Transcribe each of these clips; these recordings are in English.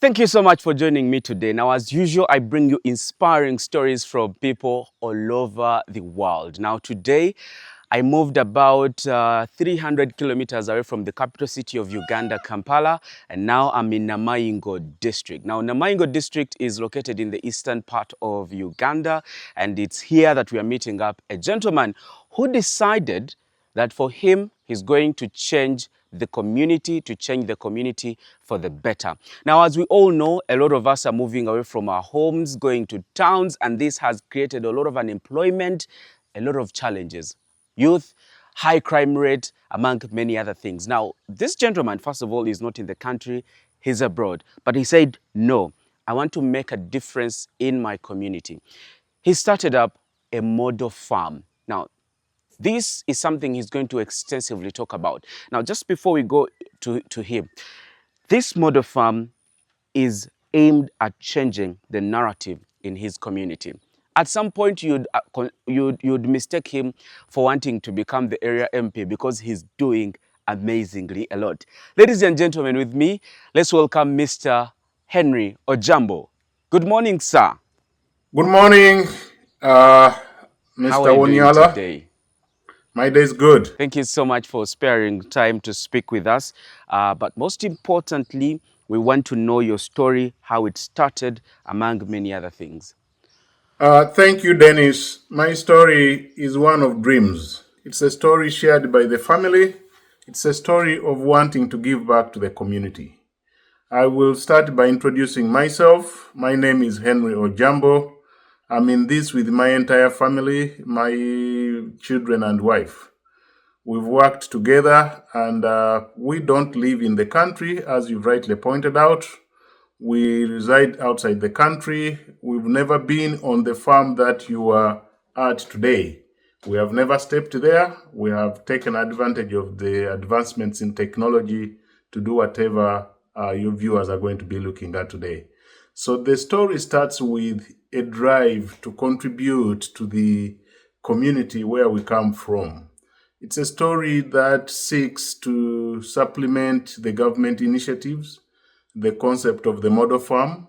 Thank you so much for joining me today. Now, as usual, I bring you inspiring stories from people all over the world. Now, today, I moved about 300 kilometers away from the capital city of Uganda, Kampala, and now I'm in Namayingo district. Now, Namayingo district is located in the eastern part of Uganda, and it's here that we are meeting up a gentleman who decided that for him, he's going to change the community, for the better. Now, as we all know, a lot of us are moving away from our homes, going to towns, and this has created a lot of unemployment, a lot of challenges. Youth, high crime rate, among many other things. Now, this gentleman, first of all, is not in the country, he's abroad. But he said, no, I want to make a difference in my community. He started up a model farm. Now, this is something he's going to extensively talk about. Now, just before we go to him, this model farm is aimed at changing the narrative in his community. At some point, you'd mistake him for wanting to become the area MP because he's doing amazingly a lot. Ladies and gentlemen, with me, let's welcome Mr. Henry Ojambo. Good morning, sir. Good morning, How Mr. are you doing Onyala. today? My day is good. Thank you so much for sparing time to speak with us. But most importantly, we want to know your story, how it started, among many other things. Thank you, Dennis. My story is one of dreams. It's a story shared by the family. It's a story of wanting to give back to the community. I will start by introducing myself. My name is Henry Ojambo. I'm in this with my entire family, my children and wife. We've worked together and we don't live in the country, as you rightly pointed out. We reside outside the country. We've never been on the farm that you are at today. We have never stepped there. We have taken advantage of the advancements in technology to do whatever your viewers are going to be looking at today. So the story starts with a drive to contribute to the community where we come from. It's a story that seeks to supplement the government initiatives, the concept of the model farm.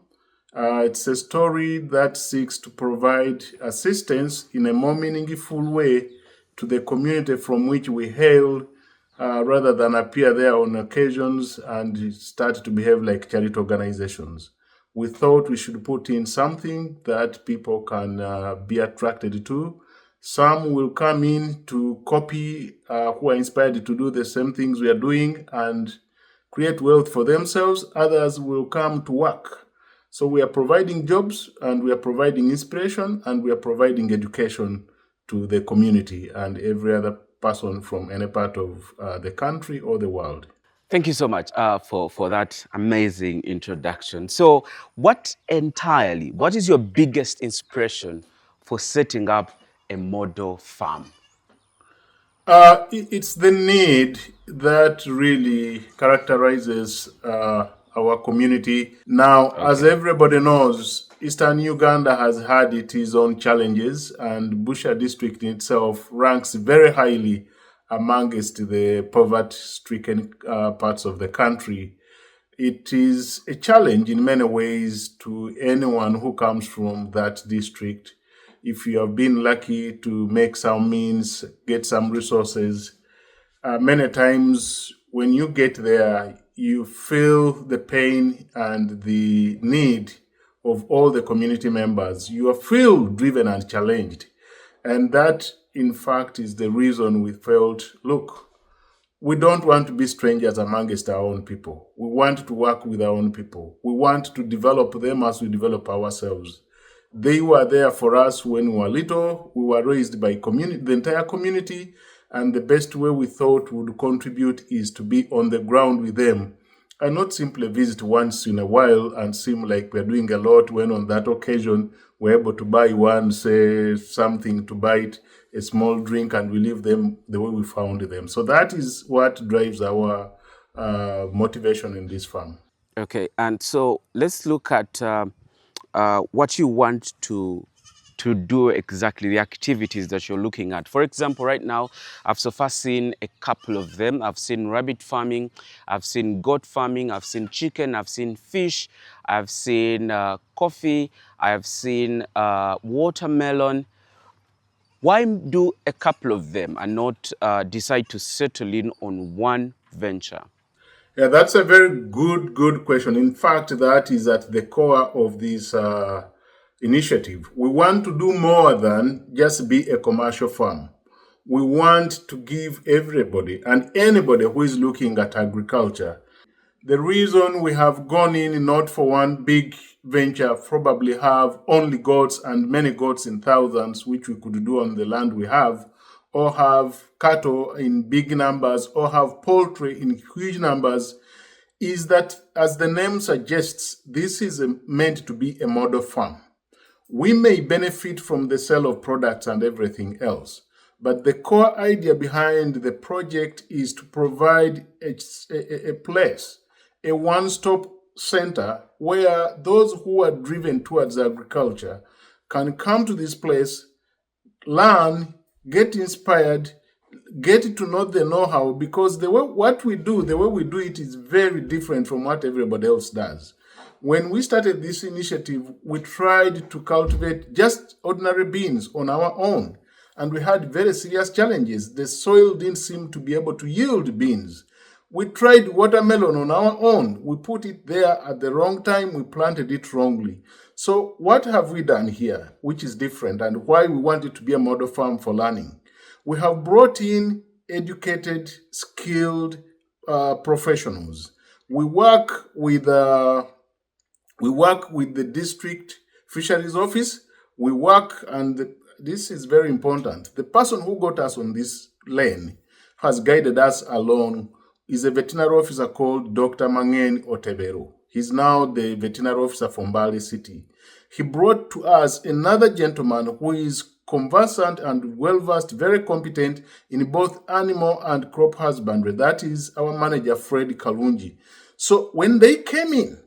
It's a story that seeks to provide assistance in a more meaningful way to the community from which we hail, rather than appear there on occasions and start to behave like charity organizations. We thought we should put in something that people can be attracted to. Some will come in to copy, who are inspired to do the same things we are doing and create wealth for themselves. Others will come to work. So we are providing jobs and we are providing inspiration and we are providing education to the community and every other person from any part of the country or the world. Thank you so much for that amazing introduction. So what is your biggest inspiration for setting up a model farm? It's the need that really characterizes our community. Now, as everybody knows, Eastern Uganda has had its own challenges, and Busha district in itself ranks very highly amongst the poverty-stricken parts of the country. It is a challenge in many ways to anyone who comes from that district. If you have been lucky to make some means, get some resources, many times when you get there, you feel the pain and the need of all the community members. You feel driven and challenged. And that, in fact, is the reason we felt, look, we don't want to be strangers amongst our own people. We want to work with our own people. We want to develop them as we develop ourselves. They were there for us when we were little. We were raised by the entire community. And the best way we thought would contribute is to be on the ground with them and not simply visit once in a while and seem like we're doing a lot when on that occasion we're able to buy one, say something to bite, a small drink, and we leave them the way we found them. So that is what drives our motivation in this farm. Okay, and so let's look at what you want to to do exactly the activities that you're looking at. For example, right now, I've so far seen a couple of them. I've seen rabbit farming, I've seen goat farming, I've seen chicken, I've seen fish, I've seen coffee, I've seen watermelon. Why do a couple of them and not decide to settle in on one venture? Yeah, that's a very good question. In fact, that is at the core of this initiative. We want to do more than just be a commercial farm. We want to give everybody and anybody who is looking at agriculture. The reason we have gone in not for one big venture, probably have only goats and many goats in thousands, which we could do on the land we have, or have cattle in big numbers, or have poultry in huge numbers, is that, as the name suggests, this is meant to be a model farm. We may benefit from the sale of products and everything else, but the core idea behind the project is to provide a place, a one-stop center where those who are driven towards agriculture can come to this place, learn, get inspired, get to know the know-how, because the way we do it is very different from what everybody else does. When we started this initiative, we tried to cultivate just ordinary beans on our own, and we had very serious challenges. The soil didn't seem to be able to yield beans. We tried watermelon on our own. We put it there at the wrong time. We planted it wrongly. So what have we done here, which is different, and why we want it to be a model farm for learning? We have brought in educated, skilled professionals. We work with the district fisheries office. We work, and this is very important. The person who got us on this lane has guided us along is a veterinary officer called Dr. Mangen Otebero. He's now the veterinary officer from Mbale City. He brought to us another gentleman who is conversant and well-versed, very competent in both animal and crop husbandry. That is our manager, Fred Kalunji. So when they came in,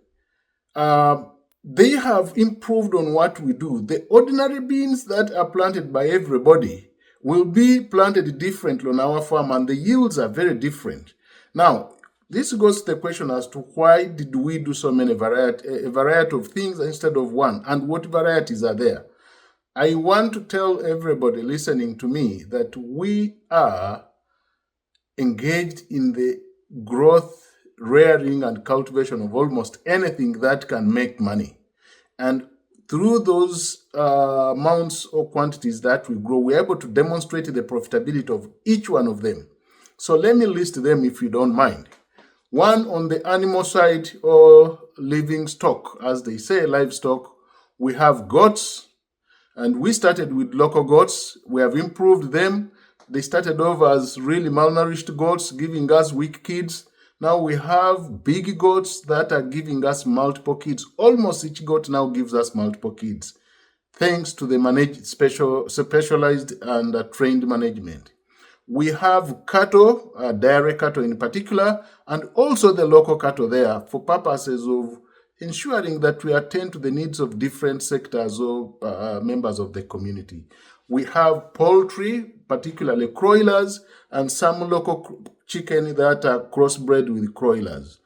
they have improved on what we do. The ordinary beans that are planted by everybody will be planted differently on our farm, and the yields are very different. Now, this goes to the question as to why did we do so many a variety of things instead of one, and what varieties are there? I want to tell everybody listening to me that we are engaged in the growth, rearing, and cultivation of almost anything that can make money. And through those amounts or quantities that we grow, we're able to demonstrate the profitability of each one of them. So let me list them if you don't mind. One, on the animal side, or living stock, as they say, livestock, we have goats, and we started with local goats. We have improved them. They started off as really malnourished goats, giving us weak kids. Now we have big goats that are giving us multiple kids. Almost each goat now gives us multiple kids, thanks to the specialized and trained management. We have cattle, dairy cattle in particular, and also the local cattle there for purposes of ensuring that we attend to the needs of different sectors or members of the community. We have poultry, particularly croilers, and some local chicken that are crossbred with croilers.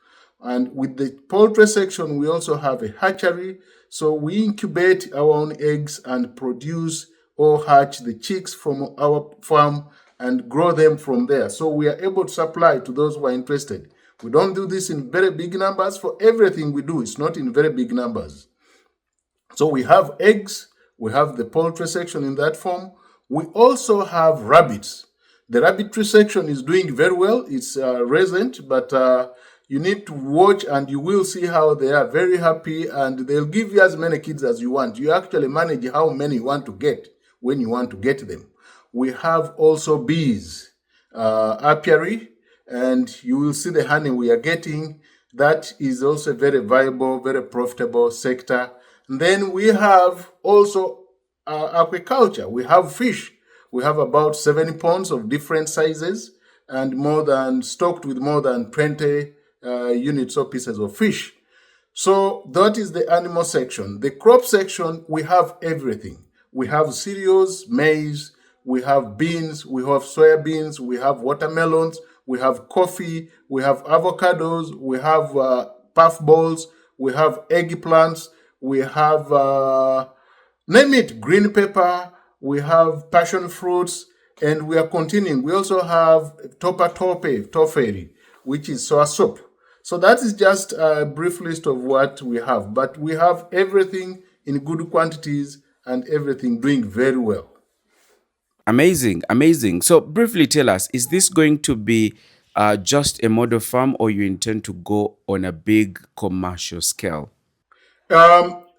And with the poultry section, we also have a hatchery. So we incubate our own eggs and produce or hatch the chicks from our farm and grow them from there. So we are able to supply to those who are interested. We don't do this in very big numbers. For everything we do, it's not in very big numbers. So we have eggs, we have the poultry section in that form. We also have rabbits. The rabbitry section is doing very well. It's recent, but you need to watch and you will see how they are very happy, and they'll give you as many kids as you want. You actually manage how many you want to get when you want to get them. We have also bees, apiary, and you will see the honey we are getting. That is also a very viable, very profitable sector. And then we have also aquaculture. We have fish. We have about 70 ponds of different sizes and stocked with more than 20 units or pieces of fish. So that is the animal section. The crop section, we have everything. We have cereals, maize, we have beans, we have soybeans, we have watermelons, we have coffee, we have avocados, we have puffballs, we have eggplants, we have name it, green pepper, we have passion fruits, and we are continuing. We also have toferi, which is sour soup. So that is just a brief list of what we have. But we have everything in good quantities and everything doing very well. Amazing, amazing. So, briefly tell us, is this going to be just a model farm, or you intend to go on a big commercial scale?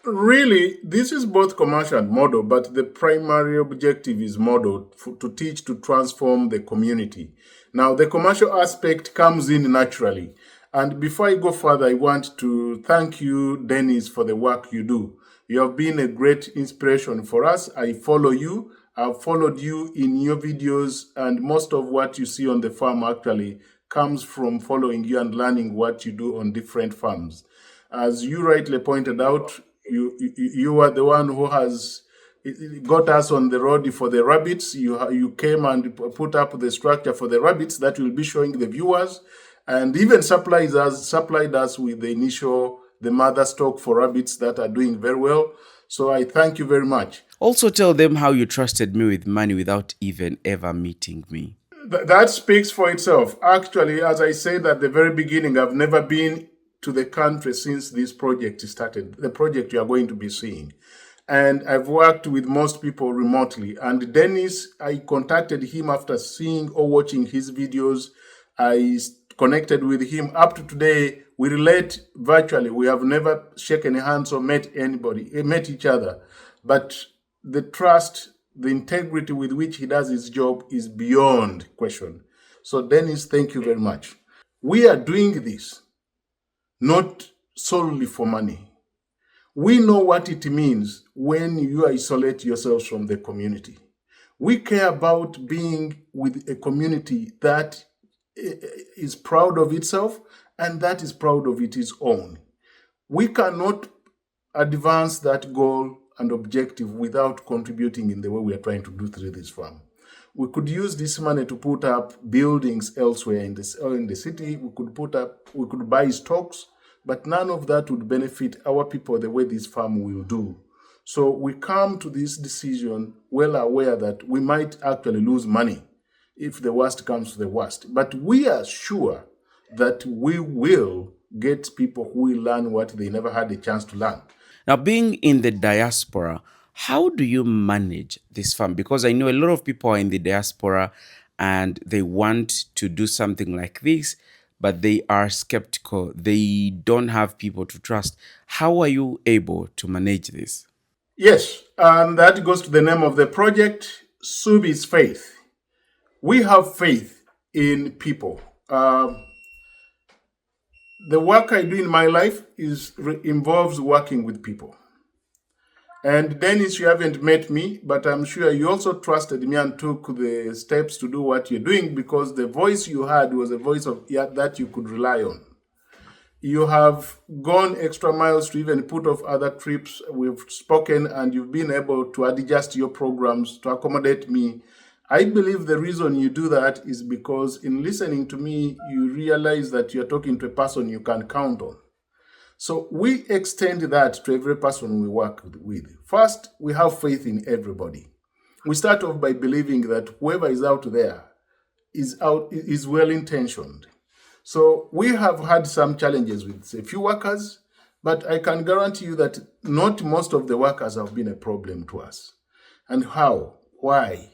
Really, this is both commercial and model, but the primary objective is model to teach to transform the community. Now, the commercial aspect comes in naturally. And before I go further, I want to thank you, Dennis, for the work you do. You have been a great inspiration for us. I follow you. I've followed you in your videos, and most of what you see on the farm actually comes from following you and learning what you do on different farms. As you rightly pointed out, you are the one who has got us on the road for the rabbits. You came and put up the structure for the rabbits that will be showing the viewers, and even supplied us with the mother stock for rabbits that are doing very well. So I thank you very much. Also, tell them how you trusted me with money without even ever meeting me. That speaks for itself. Actually, as I said at the very beginning, I've never been to the country since this project started, the project you are going to be seeing. And I've worked with most people remotely. And Dennis, I contacted him after seeing or watching his videos. I connected with him. Up to today, we relate virtually. We have never shaken hands or met each other. But the trust, the integrity with which he does his job is beyond question. So Dennis, thank you very much. We are doing this not solely for money. We know what it means when you isolate yourselves from the community. We care about being with a community that is proud of itself and that is proud of its own. We cannot advance that goal and objective without contributing in the way we are trying to do through this farm. We could use this money to put up buildings elsewhere in the city. We could buy stocks, but none of that would benefit our people the way this farm will do. So we come to this decision well aware that we might actually lose money if the worst comes to the worst. But we are sure that we will get people who will learn what they never had a chance to learn. Now, being in the diaspora, how do you manage this farm? Because I know a lot of people are in the diaspora and they want to do something like this, but they are skeptical. They don't have people to trust. How are you able to manage this? Yes, and that goes to the name of the project, Sub is Faith. We have faith in people. The work I do in my life involves working with people. And Dennis, you haven't met me, but I'm sure you also trusted me and took the steps to do what you're doing because the voice you had was a voice that you could rely on. You have gone extra miles to even put off other trips. We've spoken and you've been able to adjust your programs to accommodate me. I believe the reason you do that is because in listening to me, you realize that you're talking to a person you can count on. So we extend that to every person we work with. First, we have faith in everybody. We start off by believing that whoever is out there is well-intentioned. So we have had some challenges with a few workers, but I can guarantee you that not most of the workers have been a problem to us. And how? Why?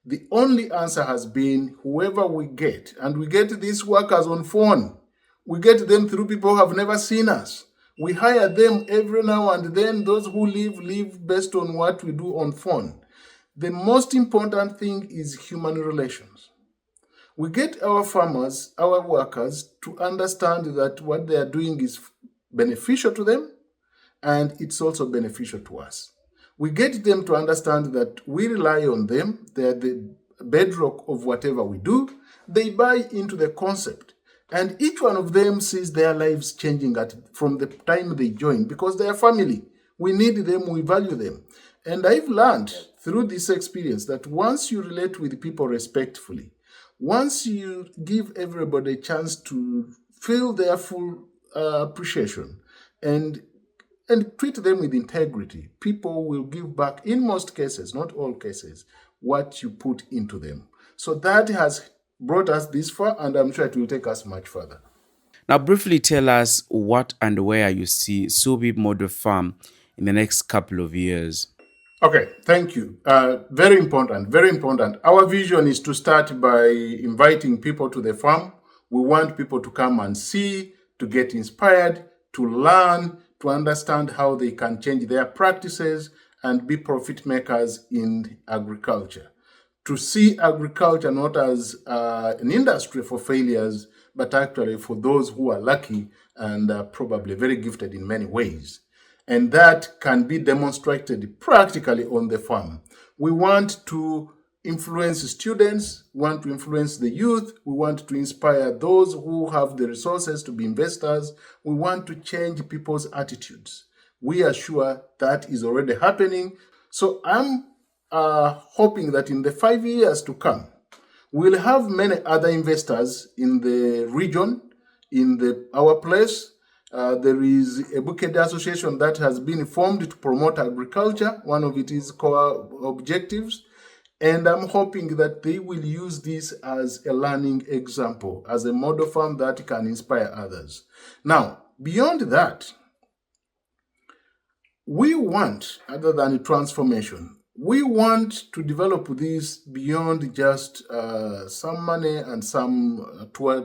The only answer has been whoever we get, and we get these workers on phone. We get them through people who have never seen us. We hire them every now and then. Those who live based on what we do on phone. The most important thing is human relations. We get our farmers, our workers, to understand that what they are doing is beneficial to them and it's also beneficial to us. We get them to understand that we rely on them. They're the bedrock of whatever we do. They buy into the concept. And each one of them sees their lives changing from the time they join because they are family. We need them, we value them. And I've learned through this experience that once you relate with people respectfully, once you give everybody a chance to feel their full appreciation and treat them with integrity, people will give back, in most cases, not all cases, what you put into them. So that has brought us this far, and I'm sure it will take us much further. Now, briefly tell us what and where you see Subi Model Farm in the next couple of years. Okay, thank you. Very important, very important. Our vision is to start by inviting people to the farm. We want people to come and see, to get inspired, to learn, to understand how they can change their practices and be profit makers in agriculture. To see agriculture not as an industry for failures, but actually for those who are lucky and probably very gifted in many ways. And that can be demonstrated practically on the farm. We want to influence students, we want to influence the youth, we want to inspire those who have the resources to be investors, we want to change people's attitudes. We are sure that is already happening. So I'm hoping that in the 5 years to come, we'll have many other investors in the region, in our place. There is a Bukede association that has been formed to promote agriculture. One of it is core objectives. And I'm hoping that they will use this as a learning example, as a model farm that can inspire others. Now, beyond that, we want, other than transformation, we want to develop this beyond just some money and some tour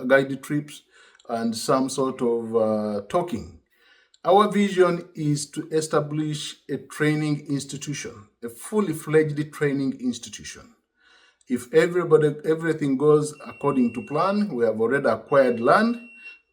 guide trips and some sort of talking. Our vision is to establish a training institution, a fully fledged training institution. If everything goes according to plan, we have already acquired land.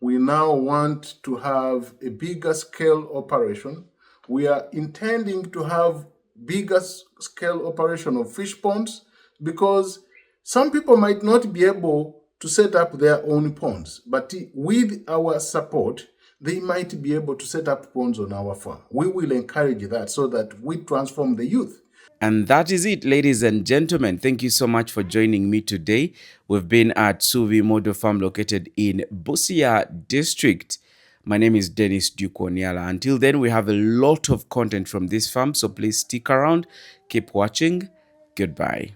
We now want to have a bigger scale operation. We are intending to have bigger scale operation of fish ponds because some people might not be able to set up their own ponds, but with our support, they might be able to set up ponds on our farm. We will encourage that so that we transform the youth. And that is it, ladies and gentlemen. Thank you so much for joining me today. We've been at Suvi Model Farm located in Busia District. My name is Dennis Dukoniala. Until then, we have a lot of content from this farm, so please stick around. Keep watching. Goodbye.